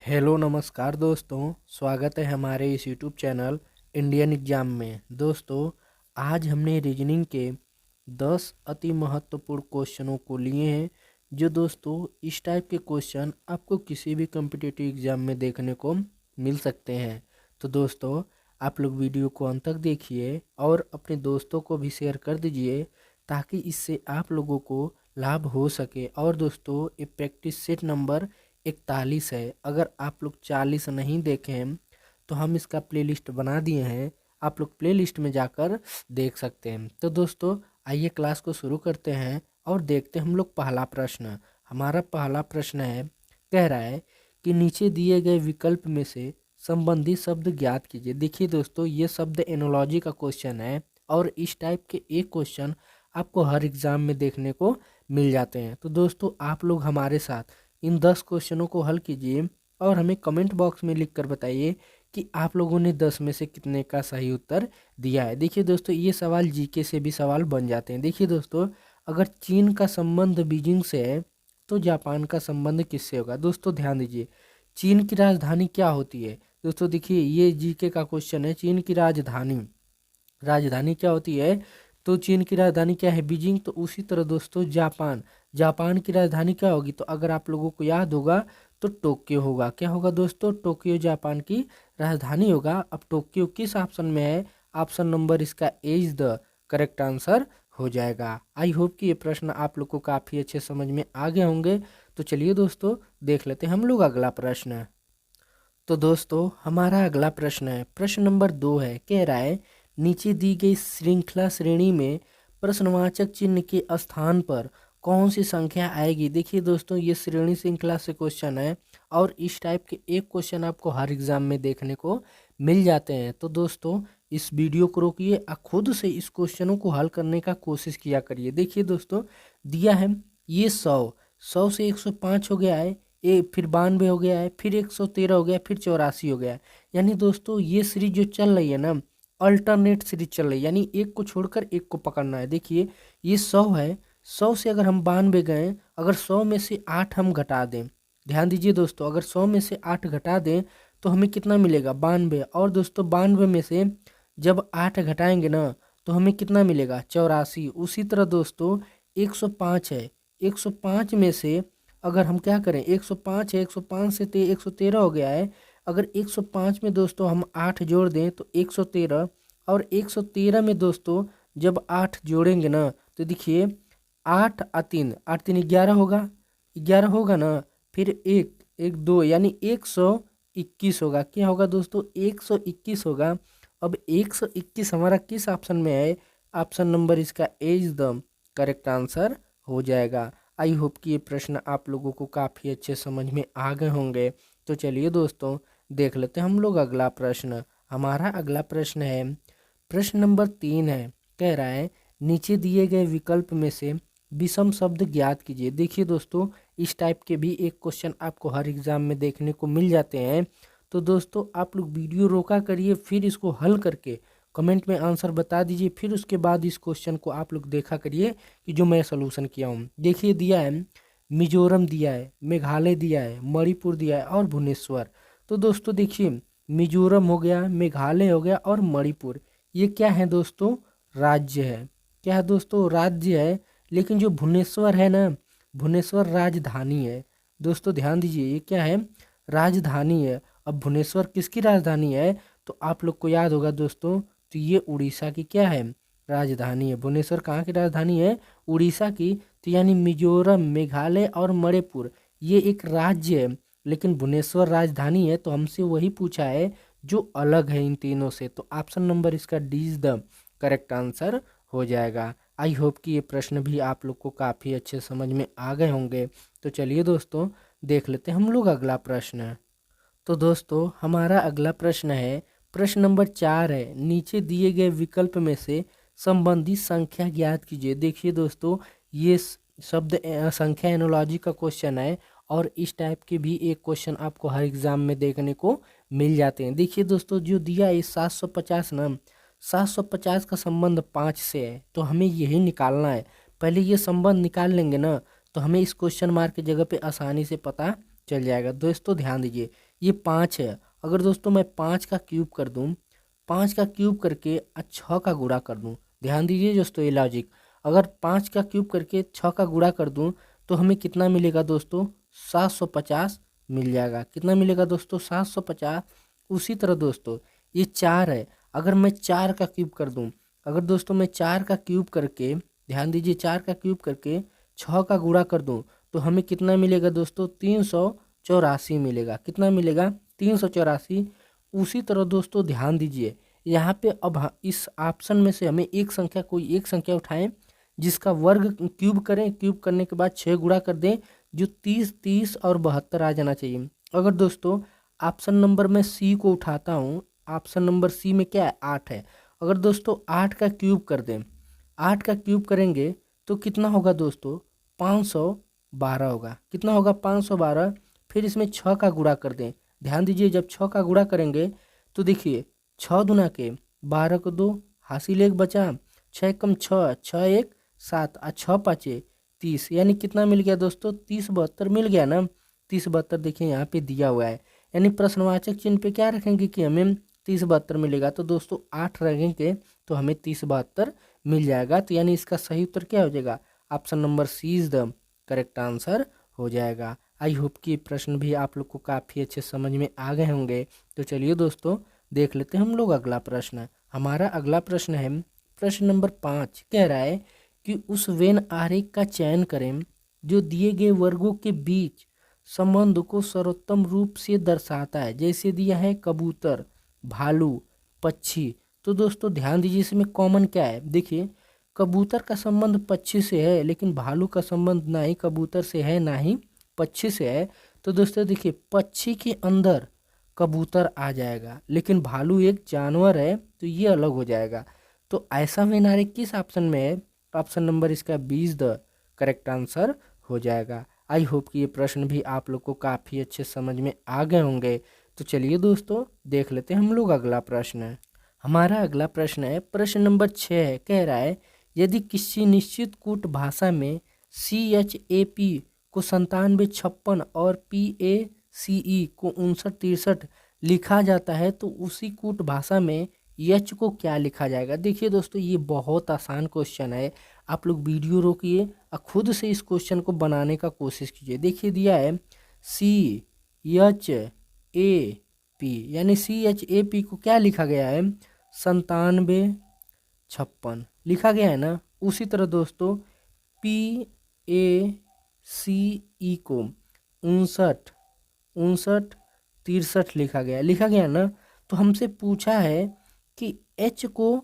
Hello नमस्कार दोस्तों, स्वागत है हमारे इस यूट्यूब चैनल इंडियन एग्जाम में। दोस्तों, आज हमने रीजनिंग के 10 अति महत्वपूर्ण क्वेश्चनों को लिए हैं। जो दोस्तों इस टाइप के क्वेश्चन आपको किसी भी कम्पिटिटिव एग्जाम में देखने को मिल सकते हैं। तो दोस्तों, आप लोग वीडियो को अंत तक देखिए और अपने दोस्तों को भी शेयर कर दीजिए ताकि इससे आप लोगों को लाभ हो सके। और दोस्तों, ये प्रैक्टिस सेट नंबर 41 है। अगर आप लोग 40 नहीं देखे हैं तो हम इसका प्लेलिस्ट बना दिए हैं, आप लोग प्लेलिस्ट में जाकर देख सकते हैं। तो दोस्तों, आइए क्लास को शुरू करते हैं और देखते हैं हम लोग पहला प्रश्न। हमारा पहला प्रश्न है, कह रहा है कि नीचे दिए गए विकल्प में से संबंधित शब्द ज्ञात कीजिए। देखिए दोस्तों, ये शब्द एनोलॉजी का क्वेश्चन है और इस टाइप के एक क्वेश्चन आपको हर एग्जाम में देखने को मिल जाते हैं। तो दोस्तों, आप लोग हमारे साथ इन 10 क्वेश्चनों को हल कीजिए और हमें कमेंट बॉक्स में लिखकर बताइए कि आप लोगों ने 10 में से कितने का सही उत्तर दिया है। देखिए दोस्तों, ये सवाल जीके से भी सवाल बन जाते हैं। देखिए दोस्तों, अगर चीन का संबंध बीजिंग से है तो जापान का संबंध किससे होगा। दोस्तों ध्यान दीजिए, चीन की राजधानी क्या होती है। दोस्तों देखिए, ये जीके का क्वेश्चन है। चीन की राजधानी राजधानी क्या होती है, तो चीन की राजधानी क्या है, बीजिंग। तो उसी तरह दोस्तों जापान की राजधानी क्या होगी, तो अगर आप लोगों को याद होगा तो टोक्यो होगा। क्या होगा दोस्तों, टोक्यो जापान की राजधानी होगा। अब टोक्यो किस ऑप्शन में है, ऑप्शन नंबर इसका ए इज द करेक्ट आंसर हो जाएगा। आई होप कि ये प्रश्न आप लोग को काफ़ी अच्छे समझ में आ गए होंगे। तो चलिए दोस्तों, देख लेते हैं हम लोग अगला प्रश्न। तो दोस्तों, हमारा अगला प्रश्न है, प्रश्न नंबर 2 है। कह रहा है, नीचे दी गई श्रृंखला श्रेणी में प्रश्नवाचक चिन्ह के स्थान पर कौन सी संख्या आएगी। देखिए दोस्तों, ये श्रेणी श्रृंखला से क्वेश्चन है और इस टाइप के एक क्वेश्चन आपको हर एग्जाम में देखने को मिल जाते हैं। तो दोस्तों, इस वीडियो को रोकिए और खुद से इस क्वेश्चनों को हल करने का कोशिश किया करिए। देखिए दोस्तों, दिया है ये 100 से 105 हो गया है, ये फिर 92 हो गया है, फिर 113 हो गया, फिर 84 हो गया है। यानी दोस्तों, ये सीरीज जो चल रही है ना, अल्टरनेट सीरीज चल रही है, यानी एक को छोड़कर एक को पकड़ना है। देखिए, ये 100 है, 100 से अगर हम 92 गए, अगर 100 में से 8 हम घटा दें, ध्यान दीजिए दोस्तों, अगर 100 में से 8 घटा दें तो हमें कितना मिलेगा, 92। और दोस्तों 92 में से जब 8 घटाएंगे ना तो हमें कितना मिलेगा, 84। उसी तरह दोस्तों 105 है, 105 में से अगर हम क्या करें, 105 है, 105 से 113 हो गया है। अगर 105 में दोस्तों हम 8 जोड़ दें तो 113, और 113 में दोस्तों जब 8 जोड़ेंगे ना तो देखिए 8 और 3 11 होगा, 11 होगा ना, फिर एक एक दो यानी 121 होगा। क्या होगा दोस्तों, 121 होगा। अब 121 हमारा किस ऑप्शन में है, ऑप्शन नंबर इसका ए इज द करेक्ट आंसर हो जाएगा। आई होप कि ये प्रश्न आप लोगों को काफ़ी अच्छे समझ में आ गए होंगे। तो चलिए दोस्तों, देख लेते हैं हम लोग अगला प्रश्न। हमारा अगला प्रश्न है, प्रश्न नंबर 3 है। कह रहा है, नीचे दिए गए विकल्प में से विषम शब्द ज्ञात कीजिए। देखिए दोस्तों, इस टाइप के भी एक क्वेश्चन आपको हर एग्जाम में देखने को मिल जाते हैं। तो दोस्तों, आप लोग वीडियो रोका करिए, फिर इसको हल करके कमेंट में आंसर बता दीजिए। फिर उसके बाद इस क्वेश्चन को आप लोग देखा करिए कि जो मैं सलूशन किया हूँ। देखिए, दिया है मिजोरम, दिया है मेघालय, दिया है मणिपुर, दिया है और भुवनेश्वर। तो दोस्तों देखिए, मिजोरम हो गया, मेघालय हो गया और मणिपुर, ये क्या है दोस्तों, राज्य है। क्या है दोस्तों, राज्य है। लेकिन जो भुवनेश्वर है ना, भुवनेश्वर राजधानी है। दोस्तों ध्यान दीजिए, ये क्या है, राजधानी है। अब भुवनेश्वर किसकी राजधानी है, तो आप लोग को याद होगा दोस्तों, तो ये उड़ीसा की क्या है, राजधानी है। भुवनेश्वर कहाँ की राजधानी है, उड़ीसा की। तो यानी मिजोरम, मेघालय और मणिपुर ये एक राज्य है, लेकिन भुवनेश्वर राजधानी है। तो हमसे वही पूछा है जो अलग है इन तीनों से। तो ऑप्शन नंबर इसका D is the correct answer हो जाएगा। आई होप कि ये प्रश्न भी आप लोग को काफ़ी अच्छे समझ में आ गए होंगे। तो चलिए दोस्तों, देख लेते हैं हम लोग अगला प्रश्न। तो दोस्तों, हमारा अगला प्रश्न है, प्रश्न नंबर 4 है। नीचे दिए गए विकल्प में से संबंधित संख्या ज्ञात कीजिए। देखिए दोस्तों, ये शब्द संख्या एनोलॉजी का क्वेश्चन है और इस टाइप के भी एक क्वेश्चन आपको हर एग्जाम में देखने को मिल जाते हैं। देखिए दोस्तों, जो दिया है 750 ना, 750 का संबंध 5 से है, तो हमें यही निकालना है। पहले ये संबंध निकाल लेंगे ना तो हमें इस क्वेश्चन मार्क की जगह पे आसानी से पता चल जाएगा। दोस्तों ध्यान दीजिए, ये 5 है। अगर दोस्तों मैं 5 का क्यूब कर दूं, 5 का क्यूब करके 6 का गुणा कर दूं, ध्यान दीजिए दोस्तों ये लॉजिक, अगर 5 का क्यूब करके 6 का गुणा कर दूं तो हमें कितना मिलेगा दोस्तों, 750 मिल जाएगा। कितना मिलेगा दोस्तों, 750। उसी तरह दोस्तों ये 4 है, अगर मैं 4 का क्यूब कर दूं, अगर दोस्तों मैं 4 का क्यूब करके, ध्यान दीजिए, 4 का क्यूब करके 6 का गुणा कर दूं तो हमें कितना मिलेगा दोस्तों, 384 मिलेगा। कितना मिलेगा, 384। उसी तरह दोस्तों ध्यान दीजिए, यहाँ पे अब इस ऑप्शन में से हमें एक संख्या, कोई एक संख्या उठाएं जिसका वर्ग क्यूब करें, क्यूब करने के बाद 6 गुणा कर दें, जो 30, 30 और 72 आ जाना चाहिए। अगर दोस्तों ऑप्शन नंबर में सी को उठाता हूँ, ऑप्शन नंबर सी में क्या है, 8 है। अगर दोस्तों 8 का क्यूब कर दें, 8 का क्यूब करेंगे तो कितना होगा दोस्तों, 512 होगा। कितना होगा, 512। फिर इसमें 6 का गुणा कर दें, ध्यान दीजिए, जब 6 का गुणा करेंगे तो देखिए 6 दूना के 12 को 2, हासिल 1 बचा, 6 कम 6, 6 1 7 और 6 पाँचे 30, यानी कितना मिल गया दोस्तों, 30 72 मिल गया ना। 30 72 देखिए यहाँ पे दिया हुआ है, यानी प्रश्नवाचक चिन्ह पे क्या रखेंगे कि हमें 30 72 मिलेगा, तो दोस्तों 8 रखेंगे तो हमें 30 72 मिल जाएगा। तो यानी इसका सही उत्तर क्या हो जाएगा, option number C is the correct answer हो जाएगा। आई होप कि प्रश्न भी आप लोग को काफ़ी अच्छे समझ में आ गए होंगे। तो चलिए दोस्तों देख लेते हैं हम लोग अगला प्रश्न। हमारा अगला प्रश्न है प्रश्न नंबर 5, कह रहा है कि उस वेन आरेख का चयन करें जो दिए गए वर्गों के बीच संबंध को सर्वोत्तम रूप से दर्शाता है। जैसे दिया है कबूतर, भालू, पक्षी। तो दोस्तों ध्यान दीजिए, इसमें कॉमन क्या है, देखिए कबूतर का संबंध पक्षी से है, लेकिन भालू का संबंध ना ही कबूतर से है ना ही पक्षी से है। तो दोस्तों देखिए पक्षी के अंदर कबूतर आ जाएगा, लेकिन भालू एक जानवर है तो ये अलग हो जाएगा। तो ऐसा वेनारे किस ऑप्शन में है, ऑप्शन नंबर इसका 20 द करेक्ट आंसर हो जाएगा। आई होप कि ये प्रश्न भी आप लोग को काफ़ी अच्छे समझ में आ गए होंगे। तो चलिए दोस्तों देख लेते हैं हम लोग अगला प्रश्न। हमारा अगला प्रश्न है प्रश्न नंबर 6 है, कह रहा है यदि किसी निश्चित कूट भाषा में CHAP को 97 56 और PACE को 59 63 लिखा जाता है तो उसी कूट भाषा में यच को क्या लिखा जाएगा। देखिए दोस्तों ये बहुत आसान क्वेश्चन है, आप लोग वीडियो रोकिए और खुद से इस क्वेश्चन को बनाने का कोशिश कीजिए। देखिए दिया है CHAP, यानी CHAP को क्या लिखा गया है, 97 56 लिखा गया है ना। उसी तरह दोस्तों PACE को 59 63 लिखा गया ना। तो हमसे पूछा है कि H को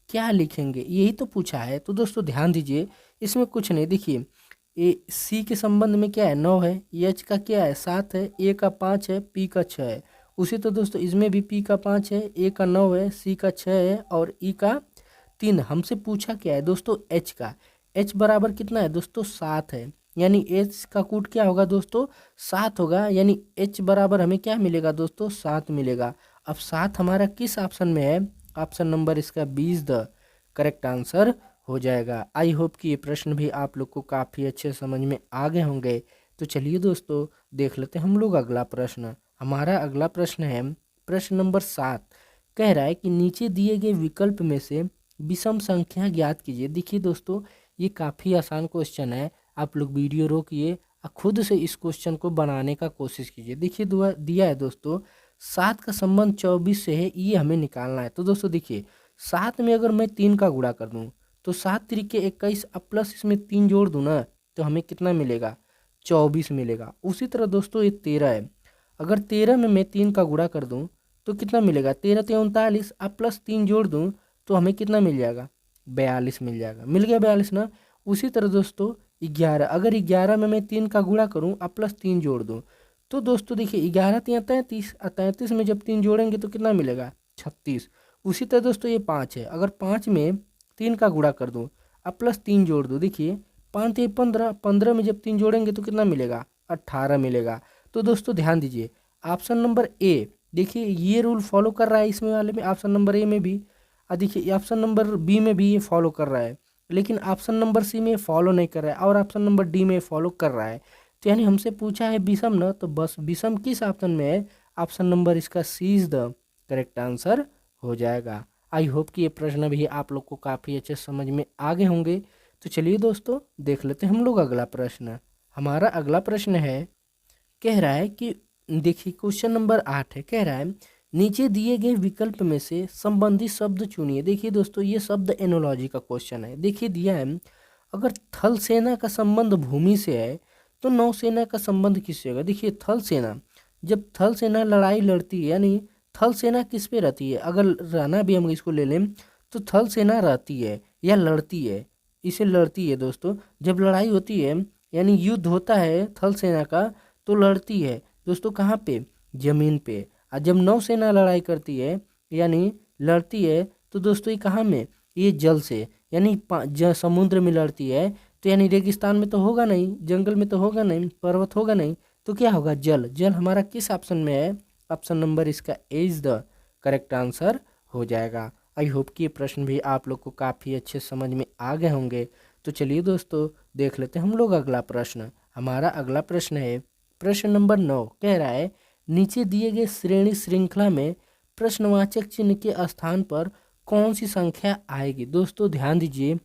क्या लिखेंगे, यही तो पूछा है। तो दोस्तों ध्यान दीजिए, इसमें कुछ नहीं, देखिए C के संबंध में क्या है, 9 है, H का क्या है, 7 है, A का 5 है, P का 6 है। उसी तो दोस्तों इसमें भी P का 5 है, A का 9 है, C का 6 है और E का 3। हमसे पूछा क्या है दोस्तों, H का। H बराबर कितना है दोस्तों, 7 है, यानी H का कूट क्या होगा दोस्तों, 7 होगा, यानी H बराबर हमें क्या मिलेगा दोस्तों, 7 मिलेगा। अब 7 हमारा किस ऑप्शन में है, ऑप्शन नंबर इसका 20 द करेक्ट आंसर हो जाएगा। आई होप कि ये प्रश्न भी आप लोग को काफ़ी अच्छे समझ में आ गए होंगे। तो चलिए दोस्तों देख लेते हैं हम लोग अगला प्रश्न। हमारा अगला प्रश्न है प्रश्न नंबर 7, कह रहा है कि नीचे दिए गए विकल्प में से विषम संख्या ज्ञात कीजिए। देखिए दोस्तों ये काफ़ी आसान क्वेश्चन है, आप लोग वीडियो रोकिए और खुद से इस क्वेश्चन को बनाने का कोशिश कीजिए। देखिए दिया है दोस्तों 7 का संबंध 24 से है, ये हमें निकालना है। तो दोस्तों देखिए 7 में अगर मैं 3 का गुणा कर दूं तो 7 तिरिके 21 अब प्लस इसमें 3 जोड़ दूं ना तो हमें कितना मिलेगा, 24 मिलेगा। उसी तरह दोस्तों ये 13 है, अगर 13 में मैं 3 का गुणा कर दूं तो कितना मिलेगा, 13 ते 39 अब प्लस 3 जोड़ दूं तो हमें कितना मिल जाएगा, 42 मिल जाएगा। मिल गया 42 ना। उसी तरह दोस्तों 11, अगर 11 में मैं 3 का गुणा करूं अब प्लस 3 जोड़ दूं तो दोस्तों देखिए 11 3 33, 33 में जब 3 जोड़ेंगे तो कितना मिलेगा, 36। उसी तरह दोस्तों ये 5 है, अगर 5 में 3 का गुणा कर दूं अब प्लस 3 जोड़ दूं, देखिए 5 3 15, 15 में जब 3 जोड़ेंगे तो कितना मिलेगा, 18 मिलेगा। तो दोस्तों ध्यान दीजिए ऑप्शन नंबर ए, देखिए ये रूल फॉलो कर रहा है इसमें वाले में, ऑप्शन नंबर ए में भी, और देखिए ऑप्शन नंबर बी में भी ये फॉलो कर रहा है, लेकिन ऑप्शन नंबर सी में फॉलो नहीं कर रहा है और ऑप्शन नंबर डी में फॉलो कर रहा है। तो यानी हमसे पूछा है विषम ना, तो बस विषम किस ऑप्शन में है, ऑप्शन नंबर इसका सी इज द करेक्ट आंसर हो जाएगा। आई होप कि ये प्रश्न भी आप लोग को काफ़ी अच्छे समझ में आ गए होंगे। तो चलिए दोस्तों देख लेते हैं हम लोग अगला प्रश्न। हमारा अगला प्रश्न है, कह रहा है कि देखिए क्वेश्चन नंबर 8 है, कह रहा है नीचे दिए गए विकल्प में से संबंधित शब्द चुनिए। देखिए दोस्तों ये शब्द एनोलॉजी का क्वेश्चन है। देखिए दिया है, अगर थल सेना का संबंध भूमि से है तो नौसेना का संबंध किससे होगा। देखिए थल सेना, जब थल सेना लड़ाई लड़ती है, यानी थल सेना किस पे रहती है, अगर रहना भी हम इसको ले लें तो थल सेना रहती है या लड़ती है, इसे लड़ती है दोस्तों। जब लड़ाई होती है यानी युद्ध होता है थल सेना का तो लड़ती है दोस्तों कहाँ पे, जमीन पे। और जब नौसेना लड़ाई करती है यानी लड़ती है तो दोस्तों ये कहाँ में, ये जल से, यानी समुद्र में लड़ती है तो यानी रेगिस्तान में तो होगा नहीं, जंगल में तो होगा नहीं, पर्वत होगा नहीं, तो क्या होगा, जल। जल हमारा किस ऑप्शन में है, ऑप्शन नंबर इसका ए इज द करेक्ट आंसर हो जाएगा। आई होप कि ये प्रश्न भी आप लोग को काफ़ी अच्छे समझ में आ गए होंगे। तो चलिए दोस्तों देख लेते हैं हम लोग अगला प्रश्न। हमारा अगला प्रश्न है प्रश्न नंबर 9, कह रहा है नीचे दिए गए श्रेणी श्रृंखला में प्रश्नवाचक चिन्ह के स्थान पर कौन सी संख्या आएगी। दोस्तों ध्यान दीजिए,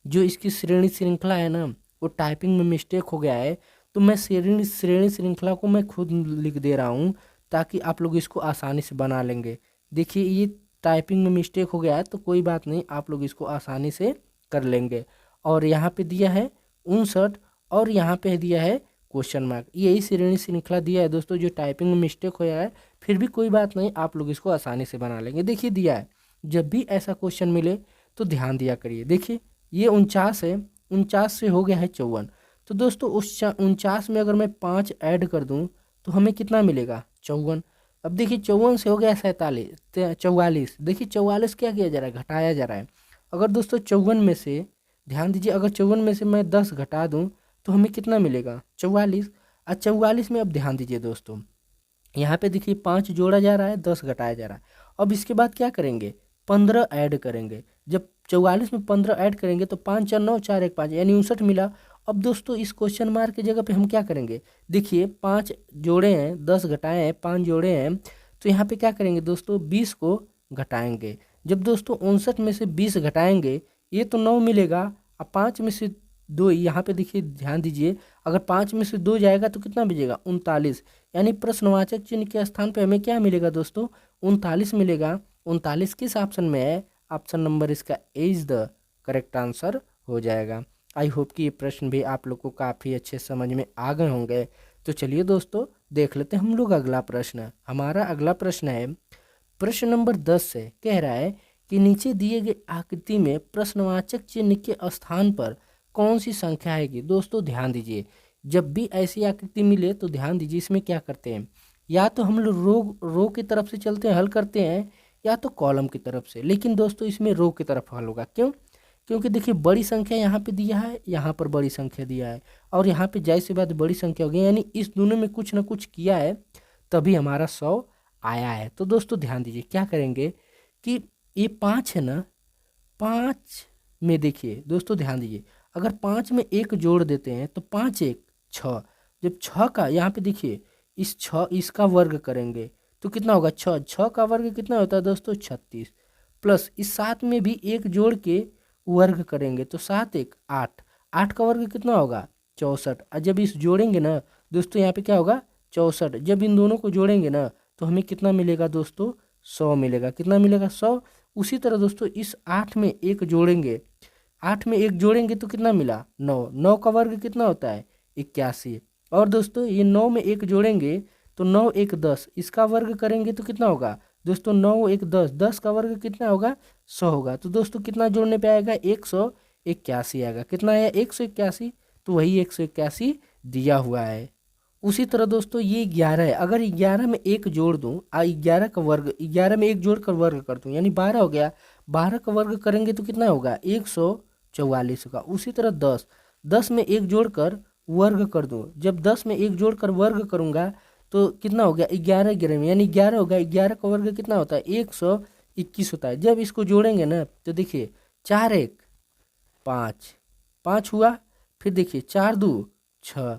जो इसकी श्रेणी श्रृंखला है ना वो टाइपिंग में मिस्टेक हो गया है, तो मैं श्रेणी श्रृंखला को मैं खुद लिख दे रहा हूँ ताकि आप लोग इसको आसानी से बना लेंगे। देखिए ये टाइपिंग में मिस्टेक हो गया है तो कोई बात नहीं, आप लोग इसको आसानी से कर लेंगे। और यहाँ पे दिया है 59 और यहाँ पे दिया है क्वेश्चन मार्क, यही श्रेणी श्रृंखला दिया है दोस्तों, जो टाइपिंग में मिस्टेक हो है, फिर भी कोई बात नहीं, आप लोग इसको आसानी से बना लेंगे। देखिए दिया है, जब भी ऐसा क्वेश्चन मिले तो ध्यान दिया करिए। देखिए ये 49 है, 49 से हो गया है 54, तो दोस्तों उस 49 में अगर मैं 5 ऐड कर दूं तो हमें कितना मिलेगा, 54। अब देखिए 54 से हो गया 44। देखिए 44 क्या किया जा रहा है, घटाया जा रहा है। अगर दोस्तों 54 में से, ध्यान दीजिए, अगर 54 में से मैं 10 घटा दूं तो हमें कितना मिलेगा, 44। और 44 में अब ध्यान दीजिए दोस्तों, यहाँ पे देखिए 5 जोड़ा जा रहा है, 10 घटाया जा रहा है। अब इसके बाद क्या करेंगे, 15 ऐड करेंगे। जब 44 में 15 ऐड करेंगे तो 5 4 9 4 1 5 यानी 59 मिला। अब दोस्तों इस क्वेश्चन मार्क की जगह पे हम क्या करेंगे, देखिए 5 जोड़े हैं, 10 घटाए हैं, 5 जोड़े हैं, तो यहाँ पे क्या करेंगे दोस्तों, 20 को घटाएंगे। जब दोस्तों 59 में से 20 घटाएंगे ये तो 9 मिलेगा। अब 5 में से 2, यहाँ पे देखिए ध्यान दीजिए, अगर 5 में से 2 जाएगा तो कितना बचेगा, 39, यानी प्रश्नवाचक चिन्ह के स्थान पे हमें क्या मिलेगा दोस्तों, 39 मिलेगा। 39 किस ऑप्शन में है, ऑप्शन नंबर इसका ए इज द करेक्ट आंसर हो जाएगा। आई होप कि ये प्रश्न भी आप लोग को काफ़ी अच्छे समझ में आ गए होंगे। तो चलिए दोस्तों देख लेते हैं हम लोग अगला प्रश्न। हमारा अगला प्रश्न है प्रश्न नंबर 10 है, कह रहा है कि नीचे दिए गए आकृति में प्रश्नवाचक चिन्ह के स्थान पर कौन सी संख्या आएगी। दोस्तों ध्यान दीजिए, जब भी ऐसी आकृति मिले तो ध्यान दीजिए इसमें क्या करते हैं, या तो हम लोग रो की तरफ से चलते हैं, हल करते हैं, या तो कॉलम की तरफ से। लेकिन दोस्तों इसमें रो की तरफ हल होगा, क्यों, क्योंकि देखिए बड़ी संख्या यहाँ पे दिया है, यहाँ पर बड़ी संख्या दिया है, और यहाँ पे जाहिर सी बात बड़ी संख्या हो गई, यानी इस दोनों में कुछ ना कुछ किया है तभी हमारा 100 आया है। तो दोस्तों ध्यान दीजिए क्या करेंगे कि ये 5 है ना, 5 में देखिए दोस्तों ध्यान दीजिए, अगर 5 में 1 जोड़ देते हैं तो 5 1 6, जब 6 का यहाँ पे देखिए इस 6 इसका वर्ग करेंगे तो कितना होगा, 6 6 का वर्ग कितना होता है दोस्तों 36, प्लस इस 7 में भी 1 जोड़ के वर्ग करेंगे तो 7 1 8, 8 का वर्ग कितना होगा 64। और जब इस जोड़ेंगे ना दोस्तों यहाँ पे क्या होगा 64, जब इन दोनों को जोड़ेंगे ना तो हमें कितना मिलेगा दोस्तों 100 मिलेगा, कितना मिलेगा 100। उसी तरह दोस्तों इस 8 में 1 जोड़ेंगे, 8 में 1 जोड़ेंगे तो कितना मिला 9, 9 का वर्ग कितना होता है 81। और दोस्तों ये 9 में 1 जोड़ेंगे तो 9 1 10, इसका वर्ग करेंगे तो कितना होगा दोस्तों 9 1 10, 10 का वर्ग कितना होगा 100 होगा। तो दोस्तों कितना जोड़ने पे आएगा 181 आएगा, कितना आया 181, तो वही 181 दिया हुआ है। उसी तरह दोस्तों ये 11 है, अगर 11 में 1 जोड़ दूं, 11 का वर्ग 11 में 1 जोड़ कर वर्ग कर दूं यानी 12 हो गया, 12 का वर्ग करेंगे तो कितना होगा 144 होगा। उसी तरह 10, 10 में 1 जोड़ कर वर्ग कर दूं, जब 10 में 1 जोड़ कर वर्ग करूंगा तो कितना हो गया 11 11 में, यानी 11 होगा, 11 का वर्ग कितना होता है 121 होता है। जब इसको जोड़ेंगे ना तो देखिए 4 1 5, 5 हुआ, फिर देखिए 4 2 6,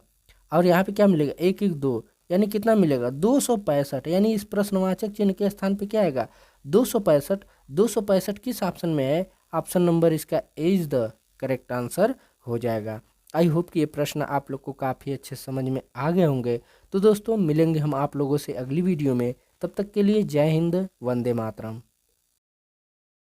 और यहाँ पे क्या मिलेगा 1 1 2, यानी कितना मिलेगा 265, यानी इस प्रश्नवाचक चिन्ह के स्थान पे क्या आएगा 265। 265 किस ऑप्शन में है, ऑप्शन नंबर इसका ए इज द करेक्ट आंसर हो जाएगा। आई होप कि ये प्रश्न आप लोग को काफ़ी अच्छे समझ में आ गए होंगे। तो दोस्तों मिलेंगे हम आप लोगों से अगली वीडियो में, तब तक के लिए जय हिंद, वंदे मातरम।